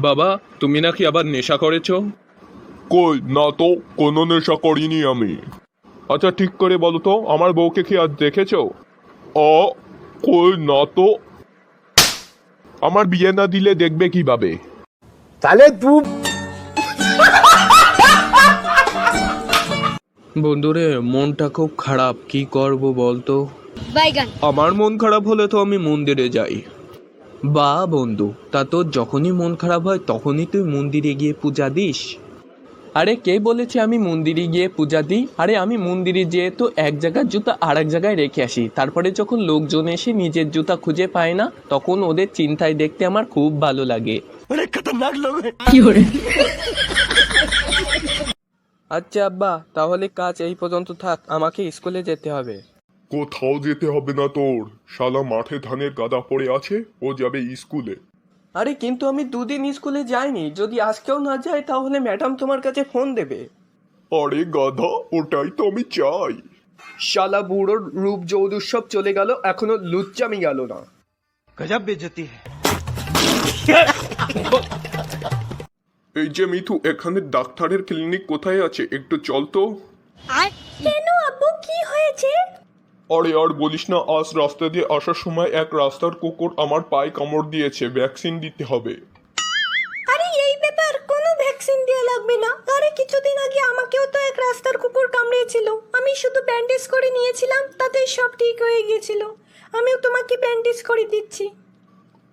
বাবা, তুমি নাকি আবার নেশা করেছো? কই না তো, কোনো নেশা করিনি আমি। আচ্ছা ঠিক করে বলো তো, আমার বউকে কি আজ দেখেছো? আ কই না তো। আমার বিয়ে না দিলে দেখবে কিভাবে? তাহলে তুই বন্ধুরে, মনটা খুব খারাপ, কি করব বলতো? বাইগান। আমার মন খারাপ হলে তো আমি মন্দিরে যাই। বা বন্ধু, তা তোর যখনই মন খারাপ হয় তখনই তুই মন্দিরে গিয়ে পূজা দিস? আরে কে বলেছে আমি মন্দিরে গিয়ে পূজা দিই? আরে আমি মন্দিরে যেয়ে তো এক জায়গার জুতা আর এক জায়গায় রেখে আসি, তারপরে যখন লোকজন এসে নিজের জুতা খুঁজে পায় না তখন ওদের চিন্তায় দেখতে আমার খুব ভালো লাগে। আচ্ছা আব্বা, তাহলে কাজ এই পর্যন্ত থাক, আমাকে স্কুলে যেতে হবে। কোথাও যেতে হবে না তোর, শালা মাঠে ধানের গাদা পড়ে আছে, ও যাবে স্কুলে। আরে কিন্তু আমি দুদিন স্কুলে যাইনি, যদি আজকেও না যাই তাহলে ম্যাডাম তোমার কাছে ফোন দেবে। আরে গাধা, ওটাই তো আমি চাই। শালা বুড়োর রূপ যৌদুৎসব চলে গেল, এখনো লুচ্চামি গেল না। গজব বেজতি है। এই যে মিঠু, এখানে ডাক্তারের ক্লিনিক কোথায় আছে, একটু চল তো। আর কেন আব্বু, কি হয়েছে? আরে আর বলিস না, আজ রাস্তা দিয়ে আসার সময় এক রাস্তার কুকুর আমার পায়ে কামড় দিয়েছে, ভ্যাকসিন দিতে হবে। আরে এই ব্যাপার, কোনো ভ্যাকসিন দেওয়া লাগবে না। আরে কিছুদিন আগে আমাকেও তো এক রাস্তার কুকুর কামড়িয়েছিল, আমি শুধু ব্যান্ডেজ করে নিয়েছিলাম, তাতেই সব ঠিক হয়ে গিয়েছিল। আমিও তোমাকে ব্যান্ডেজ করে দিচ্ছি।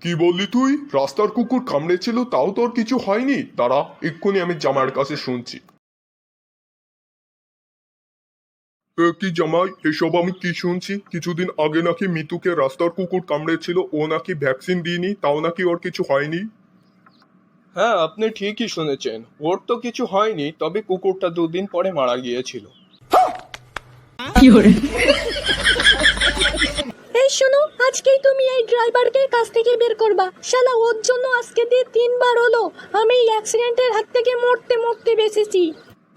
কি বললি তুই? রাস্তার কুকুর কামড়েছিল, তাও তোর কিছু হয়নি? দাঁড়া, এক্ষুনি আমি জামাইয়ের কাছে শুনছি। কি জামাই, এসব আমি কি শুনছি? কিছুদিন আগে নাকি মিতুকে রাস্তার কুকুর কামড়েছিল, ও নাকি ভ্যাকসিন দিইনি, তাও নাকি ওর কিছু হয়নি। হ্যাঁ, আপনি ঠিকই শুনেছেন, ওর তো কিছু হয়নি, তবে কুকুরটা দুদিন পরে মারা গিয়েছিল। এই শোনো, আজকেই তুমি এই ড্রাইভারকে কাছ থেকে বের করবা। শালা ওর জন্য আজকে দিয়ে 3বার হলো আমি এই অ্যাক্সিডেন্টের হাত থেকে মরতে মরতে বেঁচেছি।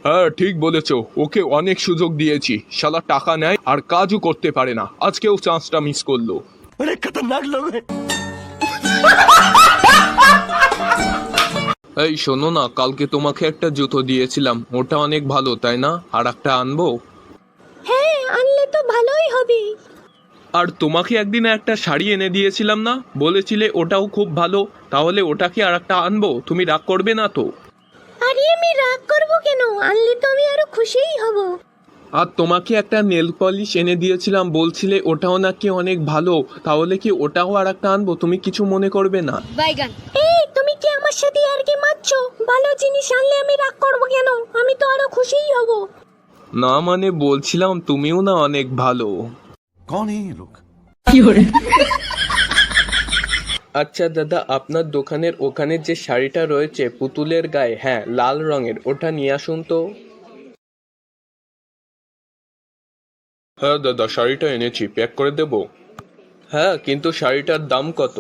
হ্যাঁ ঠিক বলেছো, ওকে অনেক সুযোগ দিয়েছি, শালা টাকা নেয় আর কাজও করতে পারে না, আজকেও চান্সটা মিস করলো। बड़े खतरनाक लोग हैं। এই শোনো না, কালকে তোমাকে একটা জুতো দিয়েছিলাম, ওটা অনেক ভালো তাই না? আর একটা আনবো? হ্যাঁ, আনলে তো ভালোই হবে। আর তোমাকে একদিন একটা শাড়ি এনে দিয়েছিলাম না, বলেছিলে ওটাও খুব ভালো, তাহলে ওটাকে আর একটা আনবো? তুমি রাগ করবে না তো? আরে আমি রাগ করবো কেন? আনলে তো আমি আরো খুশিই হব। আর তোমাকে একটা নেল পলিশ এনে দিয়েছিলাম, বলছিলে ওটাও নাকি অনেক ভালো, তাহলে কি ওটাও আর একটা আনবো? তুমি কিছু মনে করবে না? বাইগান। এই তুমি কি আমার সাথে আর কি মারছো? ভালো জিনিস আনলে আমি রাগ করবো কেন? আমি তো আরো খুশিই হব। না মানে বলছিলাম তুমিও না অনেক ভালো। कौन है ये लोग? আচ্ছা দাদা, আপনার দোকানের ওখানে যে শাড়িটা রয়েছে পুতুলের গায়ে, হ্যাঁ লাল রঙের, ওটা নিয়ে আসুন তো। হ্যাঁ দাদা, শাড়িটা এনেছি, প্যাক করে দেব? হ্যাঁ, কিন্তু শাড়িটার দাম কত?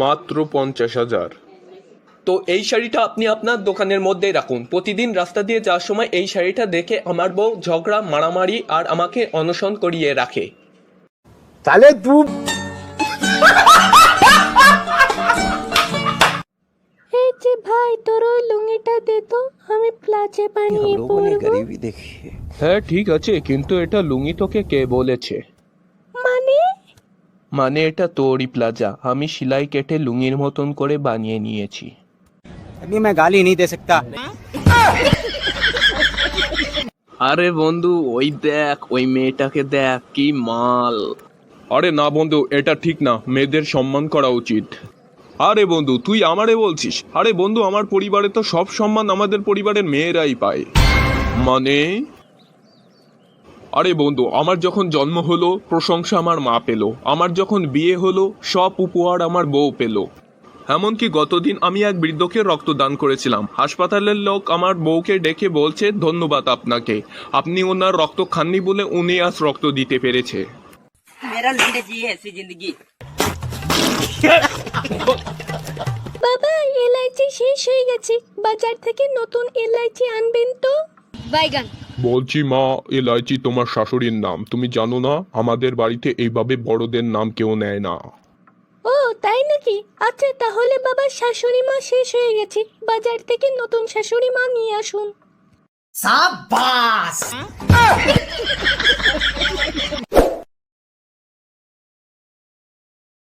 মাত্র 50,000। তো এই শাড়িটা আপনি আপনার দোকানের মধ্যেই রাখুন, প্রতিদিন রাস্তা দিয়ে যাওয়ার সময় এই শাড়িটা দেখে আমার বউ ঝগড়া মারামারি আর আমাকে অনশন করিয়ে রাখে। তাহলে তুই এই যে ভাই, তোর ওই লুঙ্গিটা দে তো, আমি প্লাজে বানিয়ে পরবো। गरीबी देखी है। হ্যাঁ ঠিক আছে, কিন্তু এটা লুঙ্গি তোকে কে বলেছে? মানে? মানে এটা তোরই প্লাজা, আমি সেলাই কেটে লুঙ্গির মতন করে বানিয়ে নিয়েছি। अभी मैं गाली नहीं दे सकता। আরে বন্ধু, ওই দেখ, ওই মেয়েটাকে দেখ, কি মাল। আরে না বন্ধু, এটা ঠিক না, মেয়েদের সম্মান করা উচিত। আরে বন্ধু, তুই আমারে বলছিস? আরে বন্ধু, আমার পরিবারে তো সব সম্মান আমাদের পরিবারের মেয়েরাই পায়। মানে? আরে বন্ধু, আমার যখন জন্ম হলো প্রশংসা আমার মা পেল, আমার যখন বিয়ে হলো সব উপহার আমার বউ পেল। এমনকি গতদিন আমি এক বৃদ্ধকে রক্তদান করেছিলাম, হাসপাতালের লোক আমার বউকে ডেকে বলছে ধন্যবাদ আপনাকে, আপনি ওনার রক্ত খাননি বলে উনি আজ রক্ত দিতে পেরেছে। मेरा लंडे जी ऐसी जिंदगी। বাবা, এলআইচি শেষ হয়ে গেছে, বাজার থেকে নতুন এলআইচি আনবেন তো। বাইগান। বলছি মা, এলাইচি তোমার শাশুড়ির নাম, তুমি জানো না আমাদের বাড়িতে এইভাবে বড়দের নাম কেউ নেয় না। ও ও তাই নাকি? আচ্ছা তাহলে বাবার শাশুড়ি মা শেষ হয়ে গেছে, বাজার থেকে নতুন শাশুড়ি মা নিয়ে আসুন।